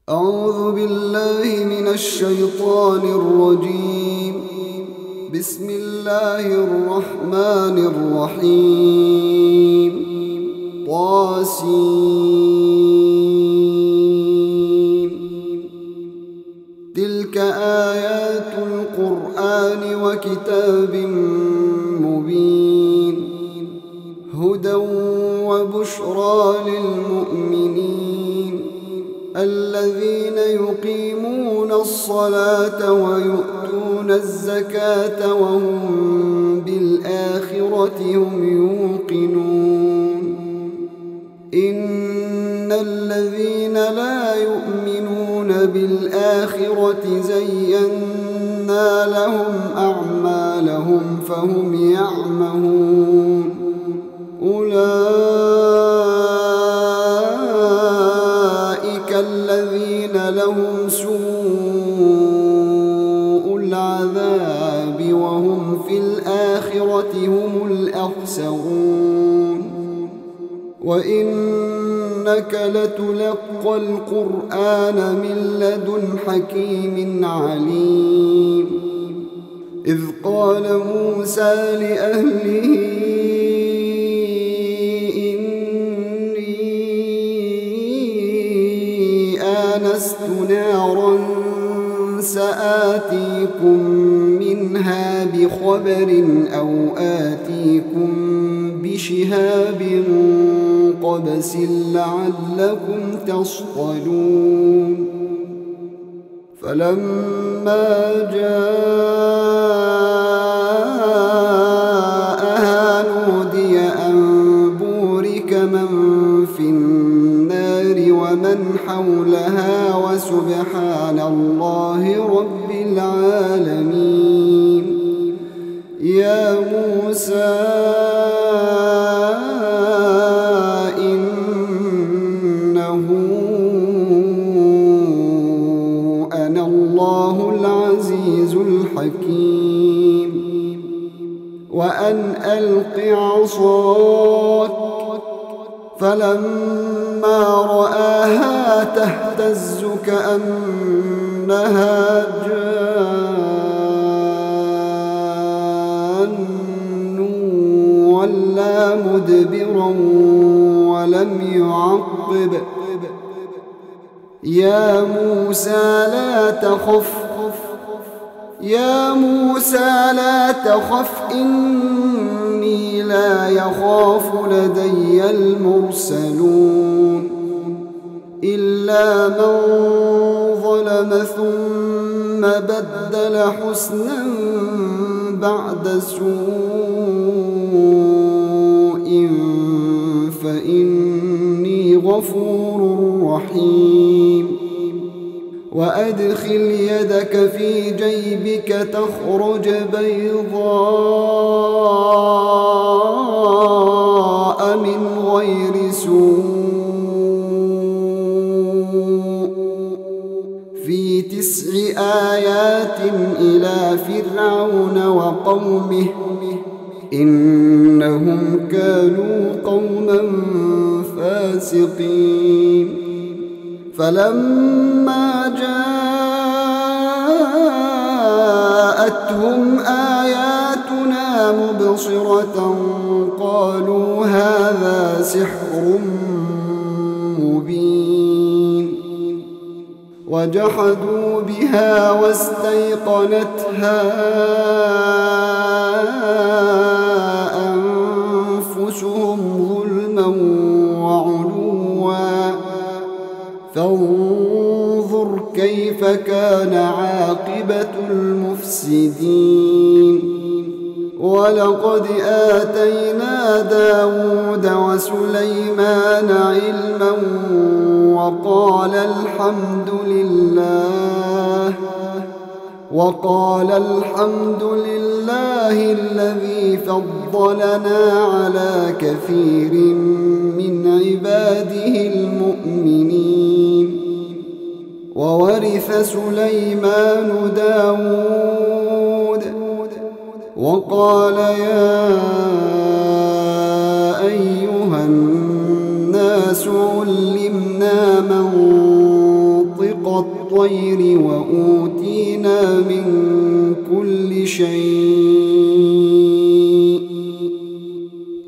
أعوذ بالله من الشيطان الرجيم. بسم الله الرحمن الرحيم. طاسين. تلك آيات القرآن وكتاب مبين، هدى وبشرى للمؤمنين الذين يقيمون الصلاة ويؤتون الزكاة وهم بالآخرة هم يوقنون. إن الذين لا يؤمنون بالآخرة زينا لهم أعمالهم فهم يعمهون. أولئك الذين لهم سوء العذاب وهم في الآخرة هم الأخسرون. وإنك لتلقى القرآن من لدن حكيم عليم. إذ قال موسى لأهله آنست نارا سآتيكم منها بخبر أو آتيكم بشهاب قبس لعلكم تصطلون. فلما جاءها نودي أن بورك من في النار ومن حولها وسبحان الله رب العالمين. يا موسى إنه أنا الله العزيز الحكيم. وأن ألق عصاك. فلما رآها تهتز كأنها جان ولا مدبرا ولم يعقب. يا موسى لا تخف إني لا يخاف لدي المرسلون. إلا من ظلم ثم بدل حسنا بعد سوء فإني غفور رحيم. وأدخل يدك في جيبك تخرج بيضاء من غير سوء في 9 آيات إلى فرعون وقومه إنهم كانوا قوما فاسقين. فلما جاءتهم آياتنا مبصرة قالوا هذا سحر مبين. وجحدوا بها واستيقنتها أنفسهم ظلما وعلوا فانظر كيف كان عاقبة المفسدين. ولقد آتينا داود وسليمان علما وقال الحمد لله الذي فضلنا على كثير من عباده المؤمنين. وورث سليمان داود وقال يا أيها الناس علمنا منطق والطير وأوتينا من كل شيء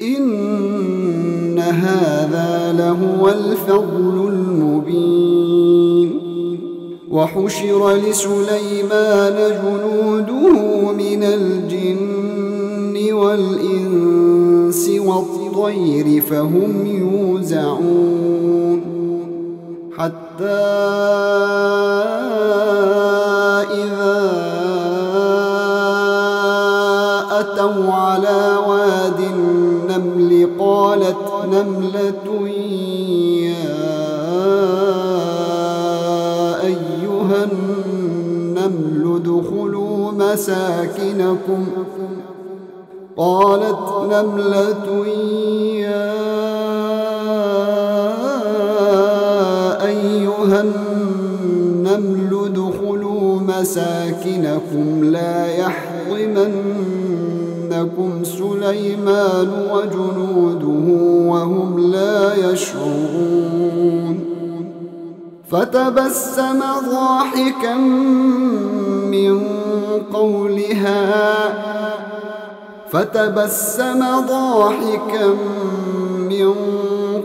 إن هذا لهو الفضل المبين وحشر لسليمان جنوده من الجن والإنس والطير فهم يوزعون حتى إذا أتوا على واد النمل قالت نملة يا أيها النمل ادخلوا مساكنكم لا يحطمنكم سليمان وجنوده وهم لا يشعرون فتبسم ضاحكا من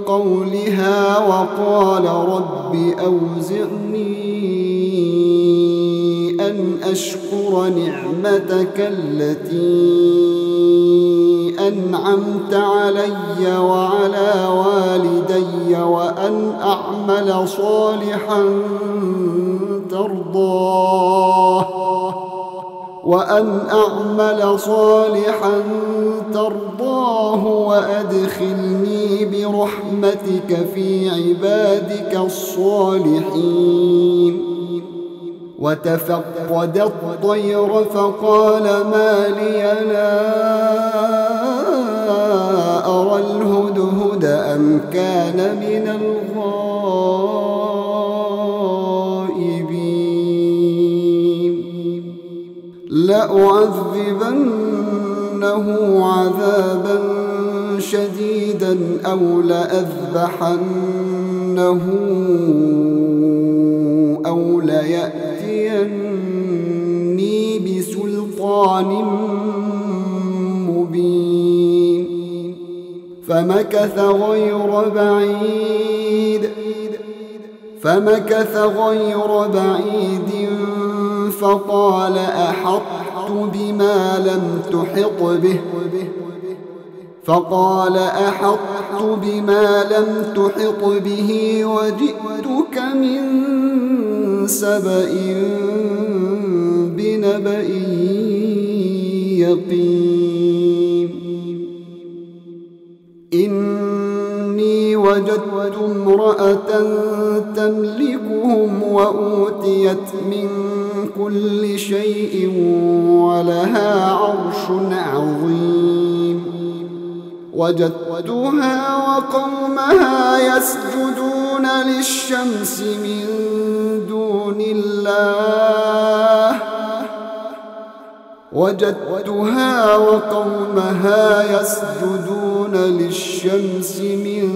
قولها وقال رب أوزعني أن أشكر نعمتك التي أنعمت علي وعلى والدي وأن أعمل صالحا ترضاه وأدخلني برحمتك في عبادك الصالحين وتفقد الطير فقال ما لي لا أرى الهدهد أم كان من الغائبين لأعذبنه عذابا شديدا أو لأذبحنه أو ليأتيني بسلطان مبين فمكث غير بعيد فقال أحطت بما لم تحط به وجئتك من سبأ بنبأ يقين إني وجدت امرأة تملكهم وأوتيت من كل شيء ولها عرش عظيم وجدتها وقومها يسجدون للشمس من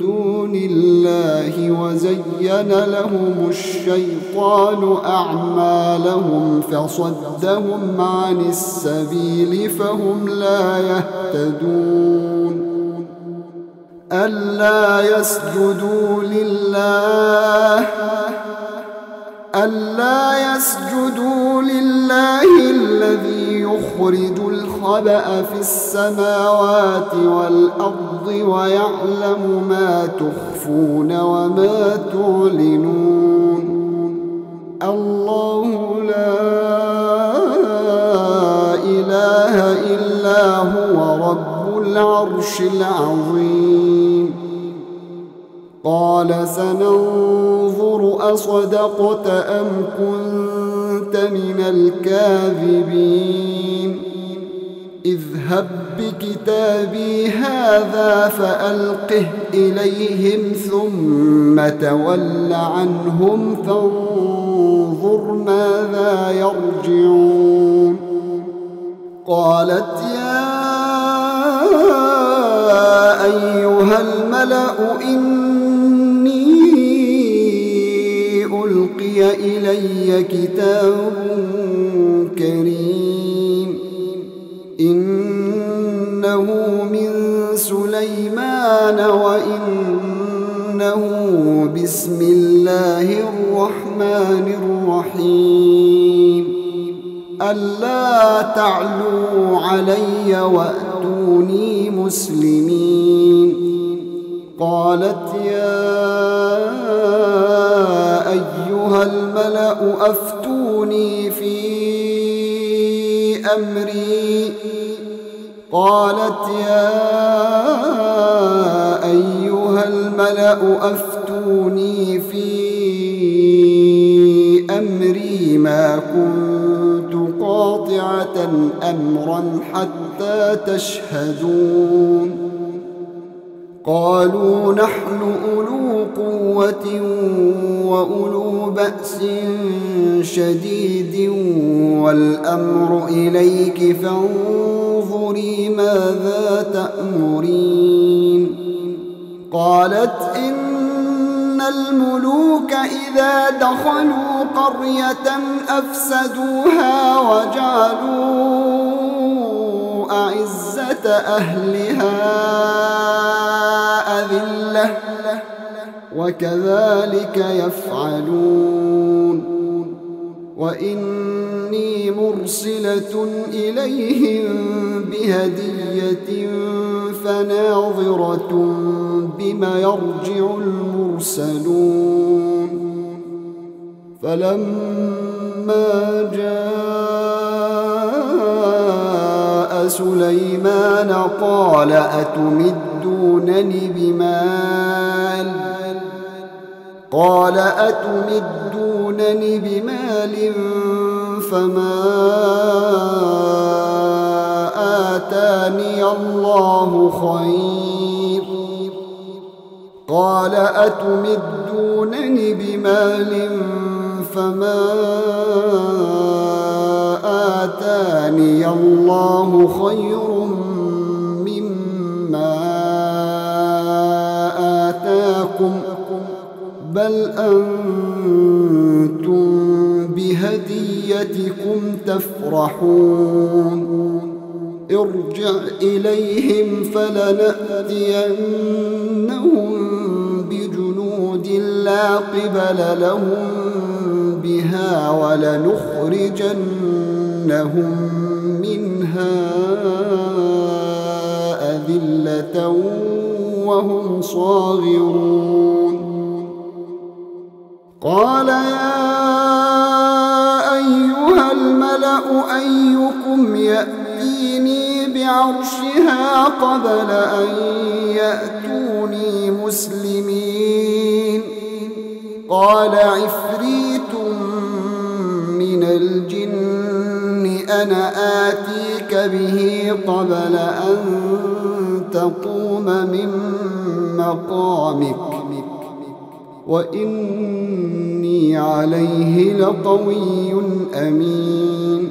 دون الله وزين لهم الشيطان أعمالهم فصدهم عن السبيل فهم لا يهتدون ألا يسجدوا لله الذي يخرج الخبأ في السماوات والأرض ويعلم ما تخفون وما تعلنون الله لا إله إلا هو رب العرش العظيم قال سننظر أصدقت أم كنت من الكاذبين اذهب بكتابي هذا فألقه إليهم ثم تول عنهم فانظر ماذا يرجعون قالت يا أيها الملأ إني ألقي إلي كتاب كريم إنه من سليمان وإنه بسم الله الرحمن الرحيم ألا تعلوا علي وأتوني مسلمين قالت يا أيها الملأ أفتوني في أمري ما كنت قاطعة أمرا حتى تشهدون قالوا نحن أولو قوة وأولو بأس شديد والأمر إليك فانظري ماذا تأمرين قالت إن الملوك إذا دخلوا قرية أفسدوها وجعلوا أعزة أهلها أذلة وكذلك يفعلون وإني مرسلة إليهم بهدية فناظرة بما يرجع المرسلون فلما جاء سليمان قال أتمدونني بمال فما آتاني الله خير مما آتاكم بل أنتم بهديتكم تفرحون ارجع إليهم فلنأتينهم بجنود لا قبل لهم بها ولنخرجنهم منها أذلة وهم صاغرون قال يا أيها الملأ أيكم يأتيني بعرشها قبل أن يأتوني مسلمين قال عفريت من الجن أنا آتيك به قبل أن تقوم من مقامك وإني عليه لقوي أمين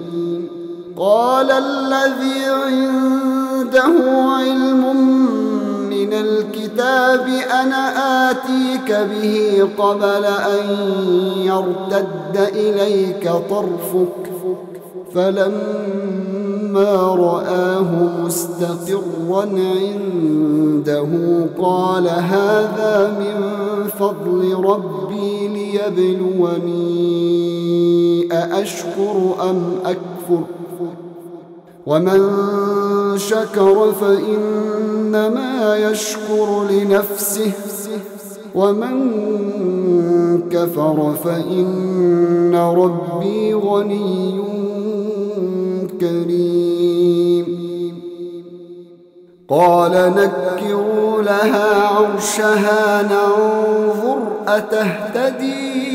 قال الذي عنده علم من الكتاب أنا آتيك به قبل أن يرتد إليك طرفك فلما رآه مستقرا عنده قال هذا من فضل ربي ليبلوني أأشكر أم أكفر ومن شكر فإنما يشكر لنفسه ومن كفر فإن ربي غني كريم قال نكروا لها عرشها ننظر أتهتدي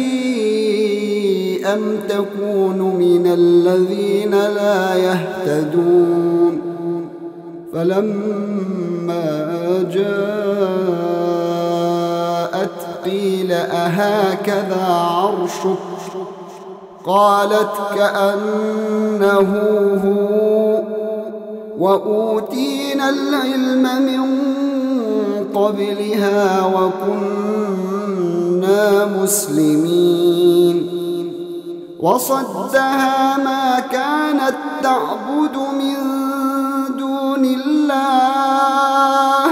أم تكون من الذين لا يهتدون فلما جاءت قيل أهكذا عرشك قالت كأنه هو وأوتينا العلم من قبلها وكنا كنا مسلمين وصدها ما كانت تعبد من دون الله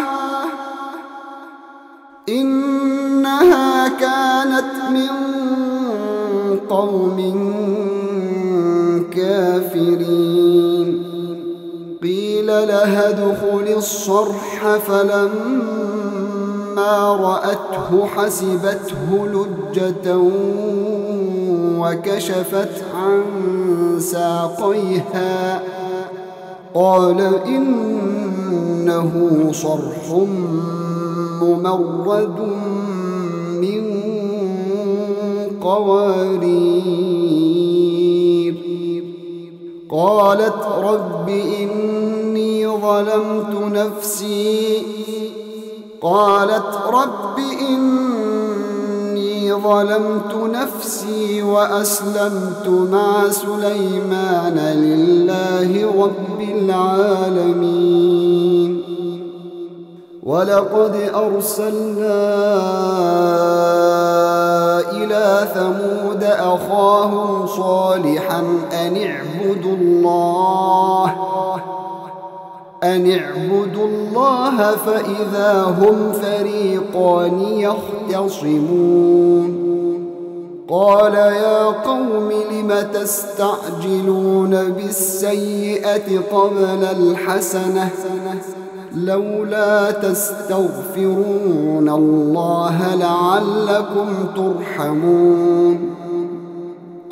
إنها كانت من قوم كافرين قيل لها ادخل الصرح فلما رأته حسبته لجة وكشفت عن ساقيها قال إنه صرح ممرد من قوارير قالت رب إني ظلمت نفسي وأسلمت مع سليمان لله رب العالمين ولقد أرسلنا إلى ثمود أخاهم صالحا أن اعبدوا الله فإذا هم فريقان يختصمون قال يا قوم لم تستعجلون بالسيئة قبل الحسنة لولا تستغفرون الله لعلكم ترحمون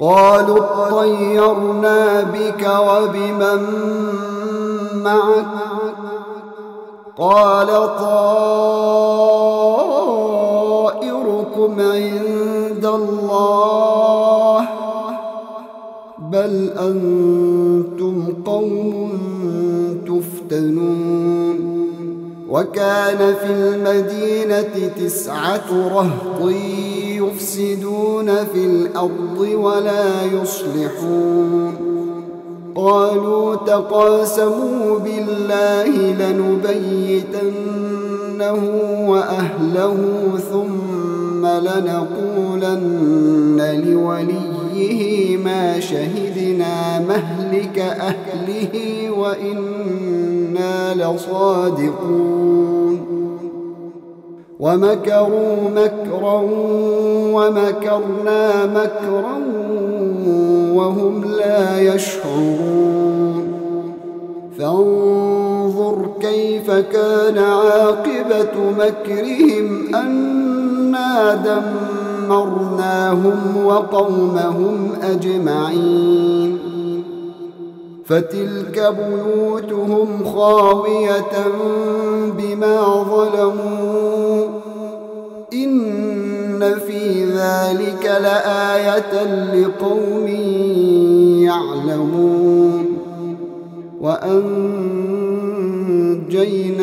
قالوا اطيرنا بك وبمن معك قال طائركم عند الله بل أنتم قوم تفتنون وكان في المدينة 9 رهط يفسدون في الأرض ولا يصلحون قالوا تقاسموا بالله لنبيتنه وأهله ثم لنقولن لوليه ما شهدنا مهلك أهله وإنا لصادقون ومكروا مكرا ومكرنا مكرا وهم لا يشعرون فانظر كيف كان عاقبة مكرهم أنا دمرناهم وقومهم أجمعين فتلك بيوتهم خاوية بما ظلموا إن في ذلك لآية لقوم يعلمون وأنجينا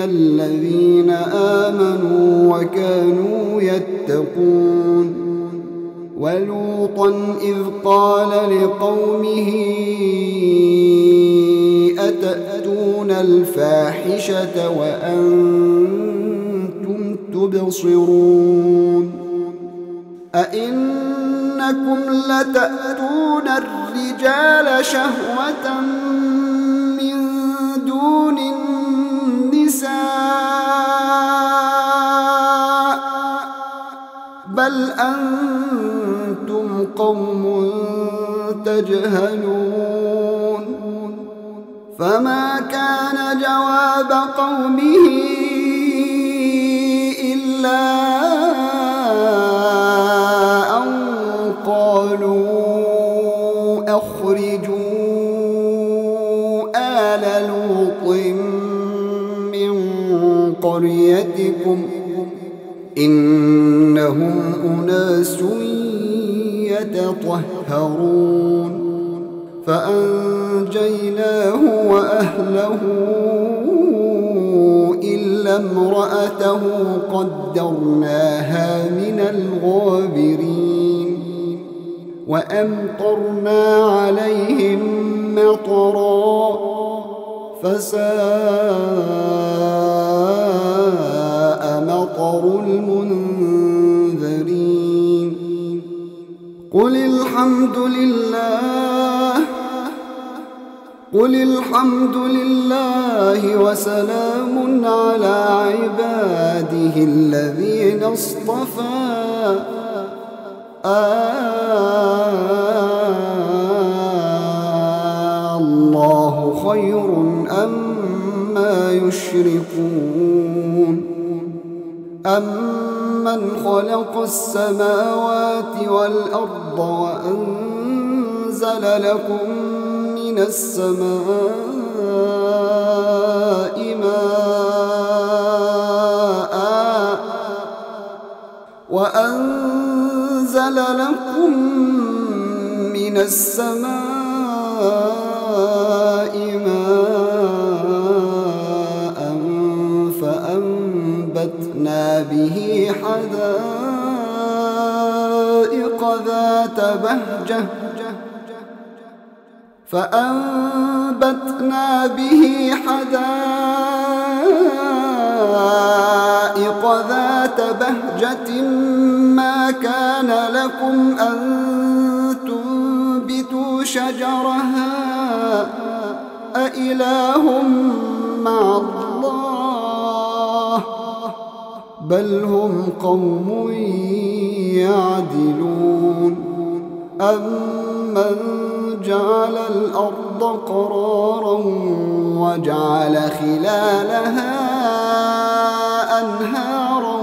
الذين آمنوا وكانوا يتقون ولوطا إذ قال لقومه أتأتون الفاحشة وأنتم تبصرون أئنكم لتأتون الرجال شهوة من دون النساء بل أنتم قوم تجهلون فما كان جواب قومه إلا أن قالوا أخرجوا آل لوط من قريتكم إنهم أناس يتطهرون فأنجيناه وأهله إلا امرأته قدرناها من الغابرين وأمطرنا عليهم مطرا فساء مطر المنذرين قل الحمد لله وسلام على عباده الذين اصطفى الله خير أما يشركون أمن خلق السماوات والأرض وأنزل لكم من السماء ماء فأنبتنا به حدائق ذات بهجة ما كان لكم أن تنبتوا شجرها أإله مع الله بل هم قوم يعدلون أمن جعل الأرض قرارا وجعل خلالها أنهارا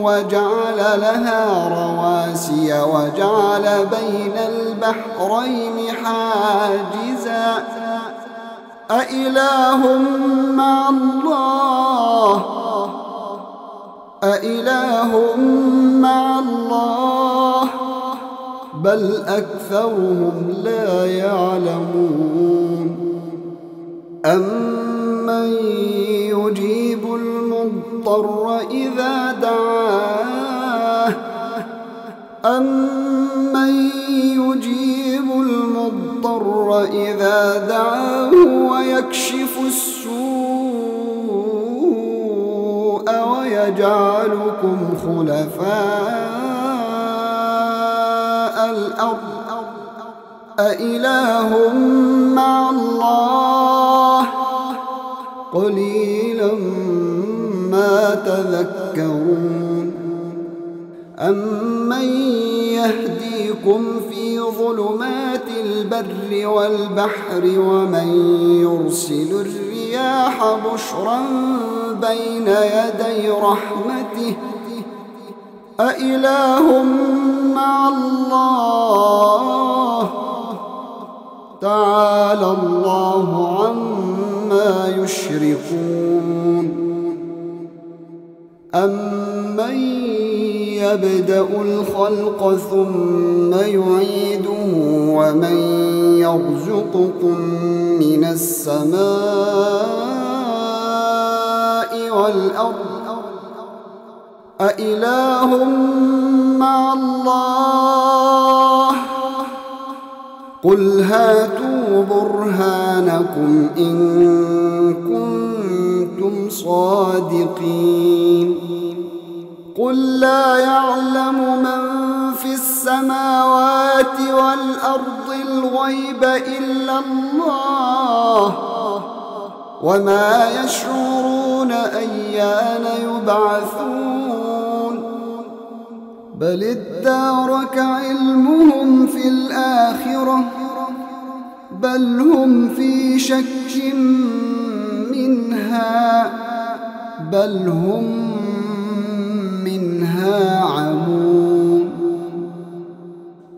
وجعل لها رواسي وجعل بين البحرين حاجزا أإله مع الله بل أكثرهم لا يعلمون أمن يجيب المضطر إذا دعاه ويكشف السوء ويجعلكم خلفاء الأرض أإله مع الله قليلا ما تذكرون أمن يهديكم في ظلمات البر والبحر ومن يرسل الرياح بشرا بين يدي رحمته أإله مع الله تعالى الله عما يشركون أمن يبدأ الخلق ثم يعيده ومن يرزقكم من السماء والأرض أإله مع الله قل هاتوا برهانكم إن كنتم صادقين قل لا يعلم من في السماوات والأرض الغيب إلا الله وما يشعرون أيان يبعثون بل ادارك علمهم في الآخرة بل هم في شك منها بل هم منها عمون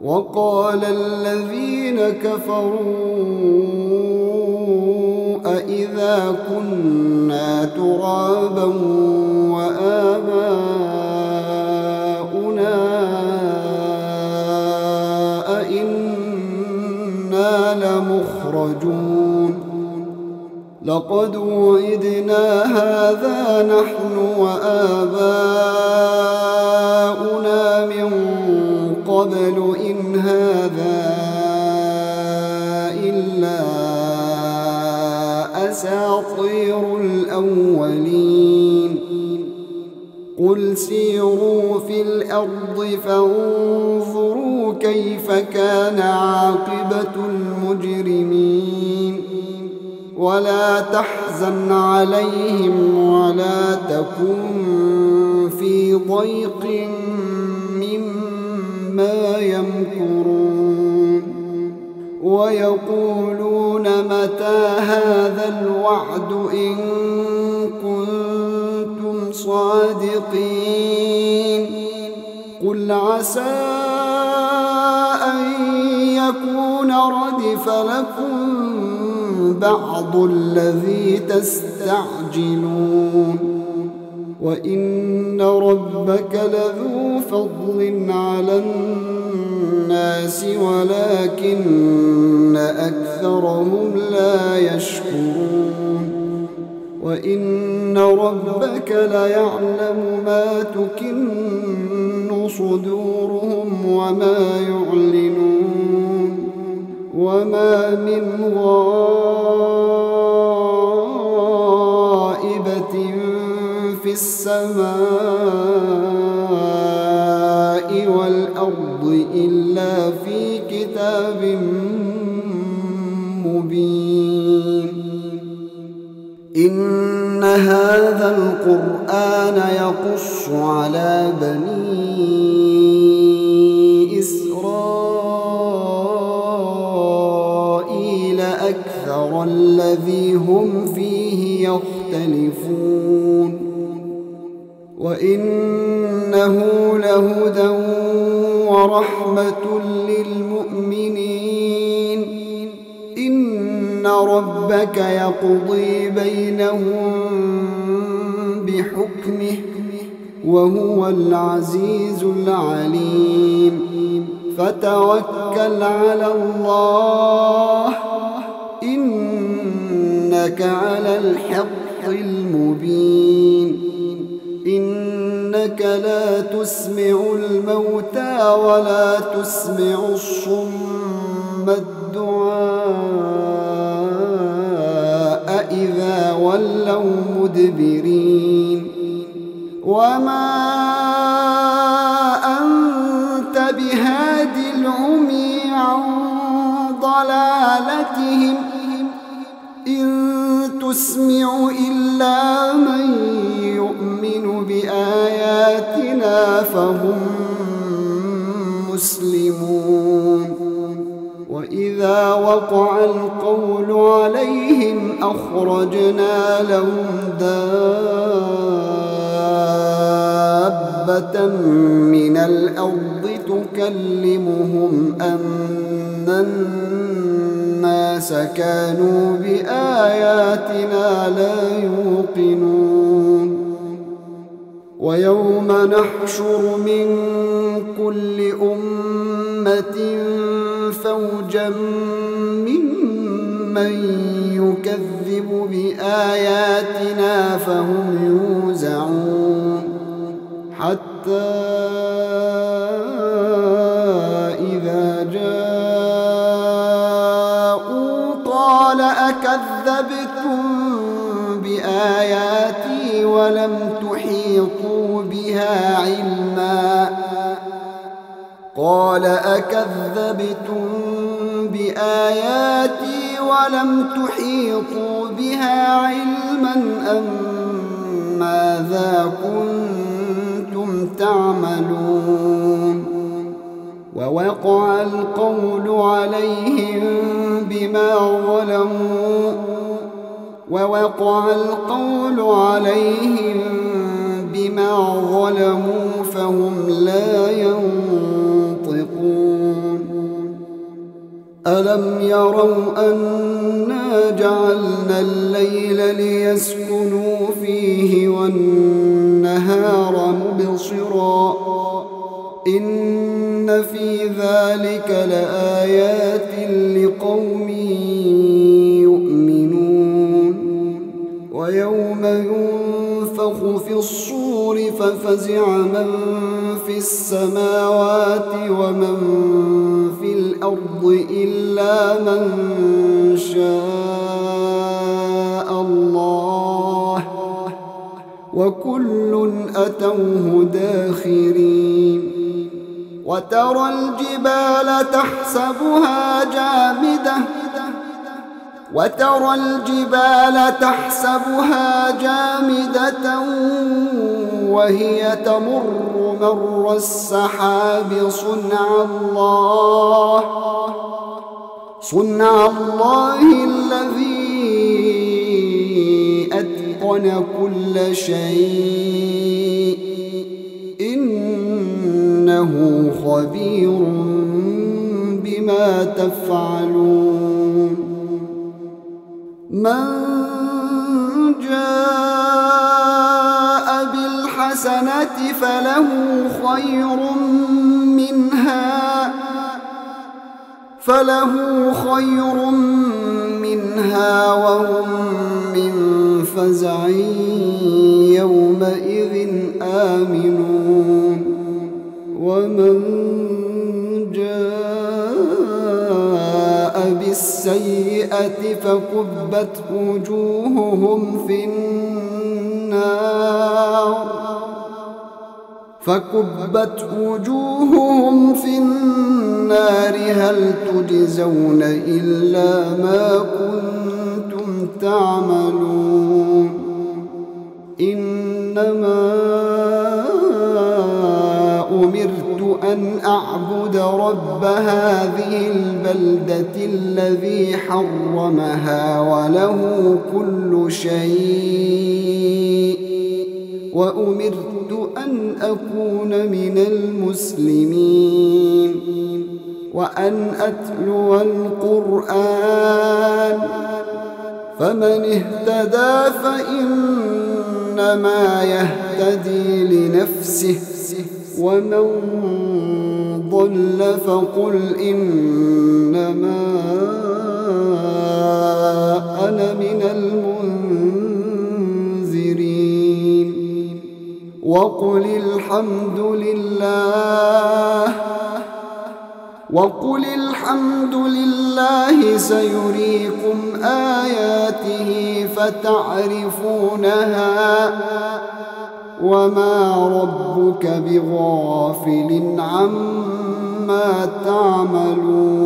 وقال الذين كفروا أإذا كنا ترابا وآباؤنا أإنا لمخرجون لقد وعدنا هذا نحن وآباؤنا من قبل إن هذا إلا أساطير الأولين قل سيروا في الأرض فانظروا كيف كان عاقبة المجرمين ولا تحزن عليهم ولا تكن في ضيق مما يمكرون ويقولون متى هذا الوعد إن كنتم صادقين قل عسى أن يكون ردف لكم بعض الذي تستعجلون وإن ربك لذو فضل على الناس ولكن أكثرهم لا يشكرون وإن ربك ليعلم ما تكن صدورهم وما يعلنون وما من غائبة في السماء والأرض إلا في كتاب مبين إن هذا القرآن يقص على بني إسرائيل أكثر الذي هم فيه يختلفون وإنه لهدى ورحمة للمؤمنين إن ربك يقضي بينهم بحكمه وهو العزيز العليم فتوكل على الله إنك على الحق المبين إنك لا تسمع الموتى ولا تسمع الصم الدعاء إذا ولوا مدبرين وما أنت بهاد العمي عن ضلالتهم إن تسمع إلا من يؤمن بآياتنا فهم مسلمون وإذا وقع القول عليهم أخرجنا لهم دابة من الأرض تكلمهم أن الناس كانوا بآياتنا لا يوقنون ويوم نحشر من كل أمة فوجا ممن يكذب بآياتنا فهم يوزعون حتى إذا جاءوا قال أكذبتم بآياتي ولم تحيطوا بها علما قال أكذبتم بآياتي ولم تحيطوا بها علما أم ماذا كنتم تعملون ووقع القول عليهم بما ظلموا فهم لا ينطقون ألم يروا أنا جعلنا الليل ليسكنوا فيه والنهار مبصرا إن في ذلك لآيات لقوم يؤمنون ويوم ينفخ في الصور ففزع من في السماوات ومن في الأرض إلا من شاء الله وكل أتوه داخرين وترى الجبال تحسبها جامدة وهي تمر مر السحاب صنع الله الذي أتقن كل شيء إنه خبير بما تفعلون من جاء بالحسنة فله خير منها وهم من فزع يومئذ آمنون ومن جاء بالسيئة فكبت وجوههم في النار هل تجزون إلا ما كنتم تعملون إنما أمرت أن أعبد رب هذه البلدة الذي حرمها وله كل شيء وأمرت أن أكون من المسلمين وأن أتلو القرآن فمن اهتدى فإنما يهتدي لنفسه ومن ضل فقل إنما أنا من المنذرين وقل الحمد لله سيريكم آياته فتعرفونها وما ربك بغافل عما تعملون